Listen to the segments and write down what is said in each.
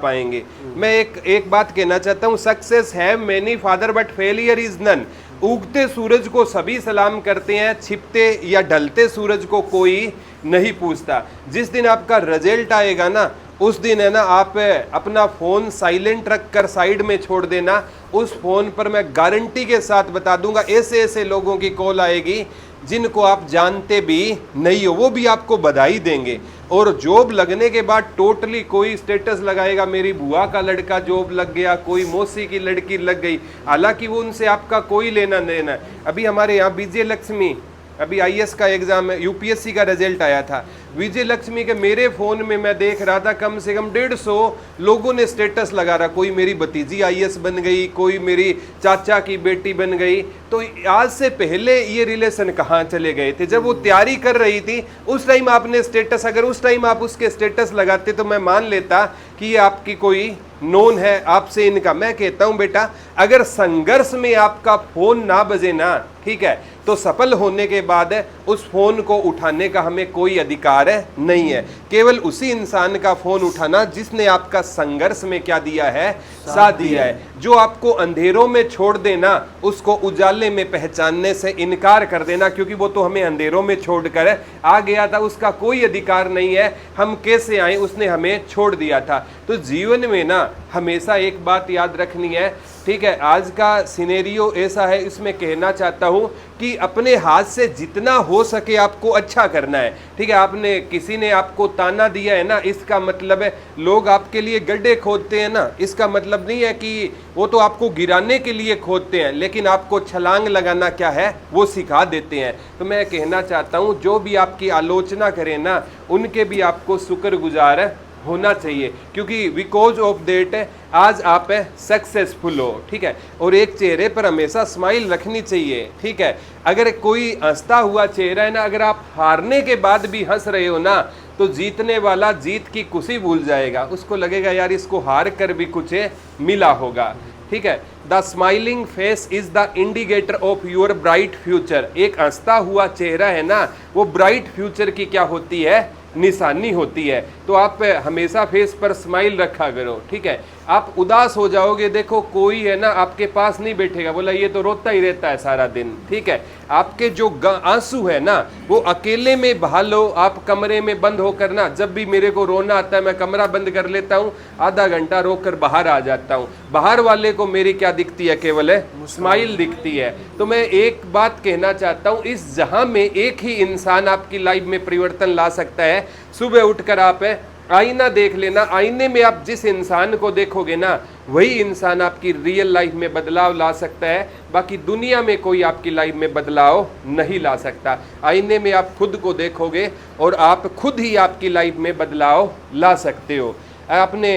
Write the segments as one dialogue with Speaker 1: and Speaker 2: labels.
Speaker 1: पाएंगे। मैं एक बात कहना चाहता हूँ, सक्सेस है many father but failure is none. उगते सूरज को सभी सलाम करते हैं, छिपते या ढलते सूरज को कोई नहीं पूछता। जिस दिन आपका रिजल्ट आएगा ना, उस दिन है ना, आप अपना फ़ोन साइलेंट रख कर साइड में छोड़ देना। उस फ़ोन पर मैं गारंटी के साथ बता दूंगा ऐसे ऐसे लोगों की कॉल आएगी जिनको आप जानते भी नहीं हो, वो भी आपको बधाई देंगे। और जॉब लगने के बाद टोटली कोई स्टेटस लगाएगा मेरी बुआ का लड़का जॉब लग गया, कोई मौसी की लड़की लग गई, हालांकि वो उनसे आपका कोई लेना देना। अभी हमारे यहाँ विजय लक्ष्मी, अभी आईएएस का एग्जाम है, यूपीएससी का रिजल्ट आया था, विजय लक्ष्मी के मेरे फ़ोन में मैं देख रहा था कम से कम 150 लोगों ने स्टेटस लगा रहा, कोई मेरी भतीजी आईएएस बन गई, कोई मेरी चाचा की बेटी बन गई। तो आज से पहले ये रिलेशन कहाँ चले गए थे? जब वो तैयारी कर रही थी उस टाइम आपने स्टेटस, अगर उस टाइम आप उसके स्टेटस लगाते तो मैं मान लेता कि ये आपकी कोई नोन है, आपसे इनका। मैं कहता हूं बेटा, अगर संघर्ष में आपका फोन ना बजे ना, ठीक है, तो सफल होने के बाद उस फोन को उठाने का हमें कोई अधिकार नहीं है। केवल उसी इंसान का फोन उठाना जिसने आपका संघर्ष में क्या दिया है, साथ दिया है। जो आपको अंधेरों में छोड़ देना, उसको उजाले में पहचानने से इनकार कर देना, क्योंकि वो तो हमें अंधेरों में छोड़कर आ गया था, उसका कोई अधिकार नहीं है हम कैसे आए, उसने हमें छोड़ दिया था। तो जीवन में ना हमेशा एक बात याद रखनी है, ठीक है, आज का सिनेरियो ऐसा है, इसमें कहना चाहता हूं कि अपने हाथ से जितना हो सके आपको अच्छा करना है। ठीक है, आपने किसी ने आपको ताना दिया है ना, इसका मतलब है लोग आपके लिए गड्ढे खोदते हैं ना, इसका मतलब नहीं है कि वो तो आपको गिराने के लिए खोदते हैं, लेकिन आपको छलांग लगाना क्या है वो सिखा देते हैं। तो मैं कहना चाहता हूं जो भी आपकी आलोचना करें ना, उनके भी आपको शुक्रगुजार होना चाहिए, क्योंकि बिकॉज ऑफ देट आज आप सक्सेसफुल हो। ठीक है, और एक चेहरे पर हमेशा स्माइल रखनी चाहिए। ठीक है, अगर कोई हंसता हुआ चेहरा है ना, अगर आप हारने के बाद भी हंस रहे हो ना, तो जीतने वाला जीत की खुशी भूल जाएगा, उसको लगेगा यार इसको हार कर भी कुछ मिला होगा। ठीक है, the smiling face is the indicator of your bright future. एक हंसता हुआ चेहरा है ना, वो ब्राइट फ्यूचर की क्या होती है, निशानी होती है। तो आप हमेशा फेस पर स्माइल रखा करो। ठीक है, आप उदास हो जाओगे, देखो कोई है ना आपके पास नहीं बैठेगा, बोला ये तो रोता ही रहता है सारा दिन। ठीक है, आपके जो आंसू है ना वो अकेले में बहा लो, आप कमरे में बंद होकर ना, जब भी मेरे को रोना आता है मैं कमरा बंद कर लेता हूँ, आधा घंटा रोक कर बाहर आ जाता हूँ। बाहर वाले को मेरी क्या दिखती है, केवल स्माइल दिखती है। तो मैं एक बात कहना चाहता हूँ, इस जहां में एक ही इंसान आपकी लाइफ में परिवर्तन ला सकता है। सुबह उठकर आप आईना देख लेना, आईने में आप जिस इंसान को देखोगे ना, वही इंसान आपकी रियल लाइफ में बदलाव ला सकता है। बाकी दुनिया में कोई आपकी लाइफ में बदलाव नहीं ला सकता। आईने में आप खुद को देखोगे और आप खुद ही आपकी लाइफ में बदलाव ला सकते हो। आपने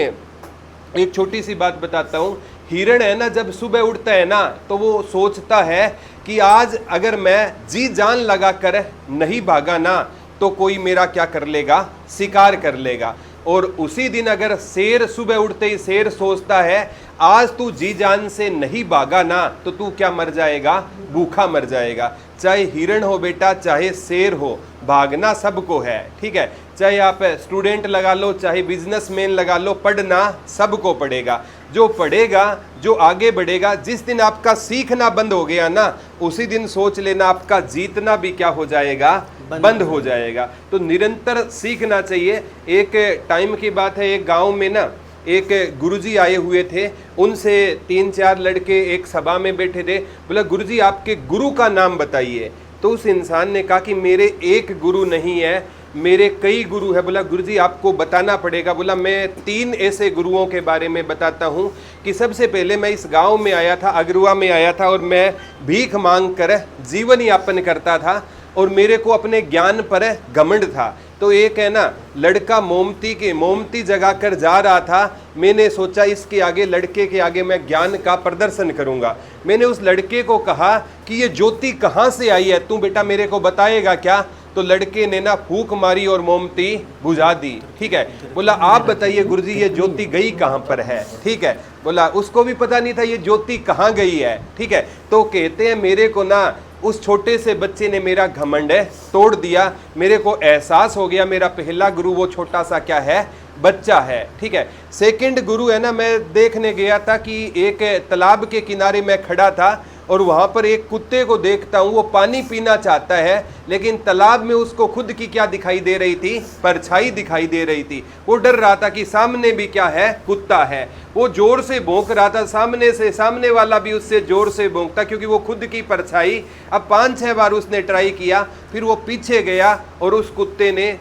Speaker 1: एक छोटी सी बात बताता हूँ, हिरण है ना, जब सुबह उठता है ना, तो वो सोचता है कि आज अगर मैं जी जान लगा कर नहीं भागा ना, तो कोई मेरा क्या कर लेगा, शिकार कर लेगा। और उसी दिन अगर शेर सुबह उठते ही शेर सोचता है आज तू जी जान से नहीं भागा ना, तो तू क्या मर जाएगा, भूखा मर जाएगा। चाहे हिरण हो बेटा, चाहे शेर हो, भागना सबको है। ठीक है, चाहे आप स्टूडेंट लगा लो, चाहे बिजनेसमैन लगा लो, पढ़ना सबको पड़ेगा। जो पढ़ेगा, जो आगे बढ़ेगा, जिस दिन आपका सीखना बंद हो गया ना, उसी दिन सोच लेना आपका जीतना भी क्या हो जाएगा, बंद हो जाएगा। तो निरंतर सीखना चाहिए। एक टाइम की बात है, एक गांव में ना एक गुरुजी आए हुए थे, उनसे 3-4 लड़के एक सभा में बैठे थे। बोला गुरुजी आपके गुरु का नाम बताइए। तो उस इंसान ने कहा कि मेरे एक गुरु नहीं है, मेरे कई गुरु है। बोला गुरुजी आपको बताना पड़ेगा। बोला मैं 3 ऐसे गुरुओं के बारे में बताता हूँ कि सबसे पहले मैं इस गांव में आया था, अगरुआ में आया था, और मैं भीख मांग कर जीवन यापन करता था और मेरे को अपने ज्ञान पर घमंड था। तो एक है ना लड़का मोमती जगा कर जा रहा था, मैंने सोचा इसके आगे, लड़के के आगे मैं ज्ञान का प्रदर्शन करूंगा। मैंने उस लड़के को कहा कि ये ज्योति कहाँ से आई है, तू बेटा मेरे को बताएगा क्या? तो लड़के ने ना फूंक मारी और मोमती बुझा दी। ठीक है, बोला आप बताइए गुरुजी ये ज्योति गई कहाँ पर है? ठीक है, बोला उसको भी पता नहीं था ये ज्योति कहाँ गई है। ठीक है, तो कहते हैं मेरे को ना उस छोटे से बच्चे ने मेरा घमंड तोड़ दिया। मेरे को एहसास हो गया मेरा पहला गुरु वो छोटा सा क्या है, बच्चा है, ठीक है। सेकंड गुरु है ना, मैं देखने गया था कि एक तालाब के किनारे मैं खड़ा था और वहां पर एक कुत्ते को देखता हूं, वो पानी पीना चाहता है, लेकिन तालाब में उसको खुद की क्या दिखाई दे रही थी? परछाई दिखाई दे रही थी। वो डर रहा था कि सामने भी क्या है? कुत्ता है। वो जोर से भौंक रहा था, सामने से सामने वाला भी उससे जोर से भौंकता, क्योंकि वो खुद की परछाई। अब 5-6 बार उसने ट्राई किया, फिर वो पीछे गया और उस कुत्ते ने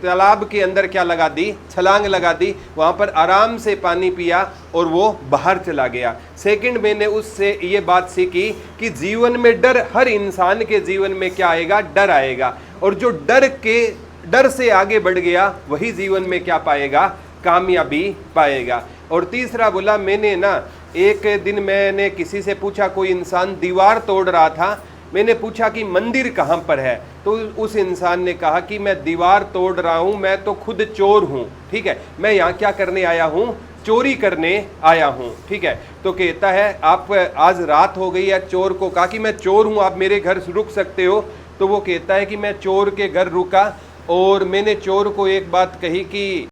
Speaker 1: तालाब के अंदर क्या लगा दी? छलांग लगा दी। वहां पर आराम से पानी पिया और वो बाहर चला गया। सेकंड, मैंने उससे ये बात सीखी कि जीवन में डर, हर इंसान के जीवन में क्या आएगा? डर आएगा। और जो डर से आगे बढ़ गया वही जीवन में क्या पाएगा? कामयाबी पाएगा। और तीसरा बोला, मैंने ना एक दिन मैंने किसी से पूछा, कोई इंसान दीवार तोड़ रहा था, मैंने पूछा कि मंदिर कहाँ पर है? तो उस इंसान ने कहा कि मैं दीवार तोड़ रहा हूँ, मैं तो खुद चोर हूँ, ठीक है, मैं यहाँ क्या करने आया हूँ? चोरी करने आया हूँ, ठीक है। तो कहता है, आप आज रात हो गई है, चोर को कहा कि मैं चोर हूँ, आप मेरे घर रुक सकते हो? तो वो कहता है कि मैं चोर के घर रुका और मैंने चोर को एक बात कही कि